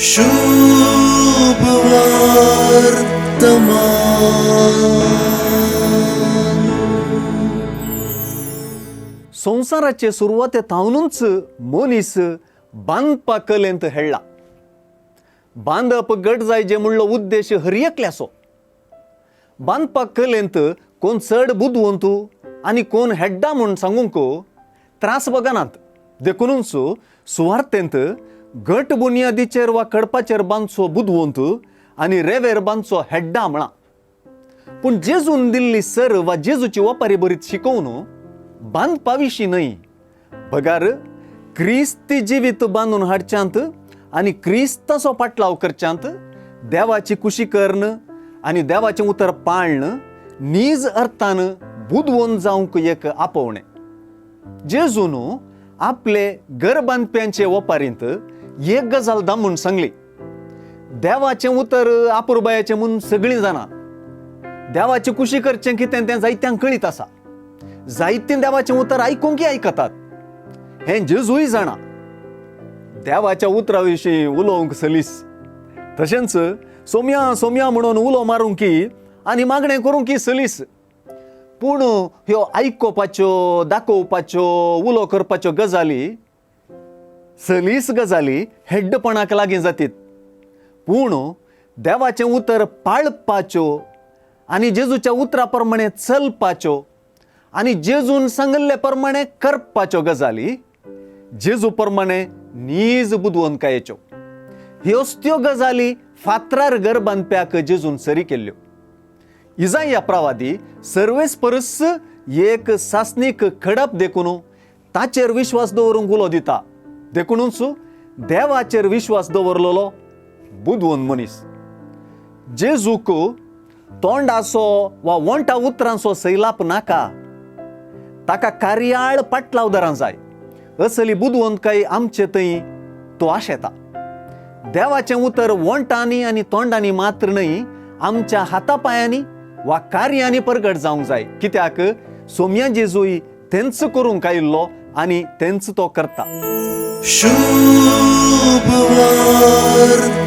शुभ वर्तमान। संसाराचे सुरवाते तावनूच मनीस बांदपाक कलेंत हेळ्ळा. बांदप गट जायचे म्हणलो उद्देश हरियकल्यासो. बांदपाक कलेंत कोण चड बुदवंतू आनी कोण हेड्डा म्हूण सांगूंक त्रास बगनात. देखूनच सुवार्थेंत गट बुनयादीचेर वा कडपाचेर बांदचो बुदवंत आनी रेवेर बांदचो हेड्डा म्हणा. पूण जेजून दिल्ली सर वा जेजूची ओपारी बरीत शिकोवन बांदपा विशीं न्हय, बगार क्रिस्ती जिवीत बांदून हाडच्यांत आनी क्रिस्ताचो पाटलाव करच्यांत देवाची कुशी कर्ण आनी देवाचें उतर पाळण नीज अर्थान बुदवोन जावंक एक आपोवणें. जेजून आपले घर बांदप्यांचे ओपारींत एक गजाल दामून सांगली. देवाचें उतर आपुरबायाचें म्हूण सगळीं जाणां. देवाची कुशी करचें कितें तें जायत्यांक कळीत आसा. जायतीं देवाचें उतर आयकूंकय आयकतात. हें जेजूय जाणा. देवाच्या उतरा विशीं उलोवंक सलीस. तशेंच सोम्या सोम्या म्हणून उलो मारूंकी आनी मागणें करूंकी सलीस. पूण ह्यो आयकोपाच्यो, दाखोवपाच्यो, उलो करपाच्यो गजाली सलीस गजाली हेड्डपणाक लागीं जातीत. पूण देवाचें उतर पाळपाच्यो आनी जेजूच्या उतरा प्रमाणें चलपाच्यो आनी जेजून सांगल्ले प्रमाणें करपाच्यो गजाली जेजू प्रमाणें नीज बुदवंतकायेच्यो. ह्योच त्यो गजाली फातरार घर बांदप्याक जेजून सरी केल्ल्यो. इजाया प्रवादी सर्वेस परस एक सासनीक खडप देखून ताचेर विश्वास दवरूंक उलो दिता. देखूनच देवाचेर विश्वास दवरलेलो बुदवंत मनीस. जेजूक तोंडाचो वा वंटा उतरांचो सैलाप नाका. ताका कार्याळ पाटलावदारां जाय. असली बुदवंतकाय आमचे थंय तो आशेता. देवाचें उतर वंटांनी आनी तोंडांनी मात्र न्हय, आमच्या हातापायांनी वा कार्यांनी प्रगट जावंक जाय. कित्याक सोम्या जेजूय तेंच करूंक आयिल्लो आनी तेंच तो करता. शुभ वर्तमान।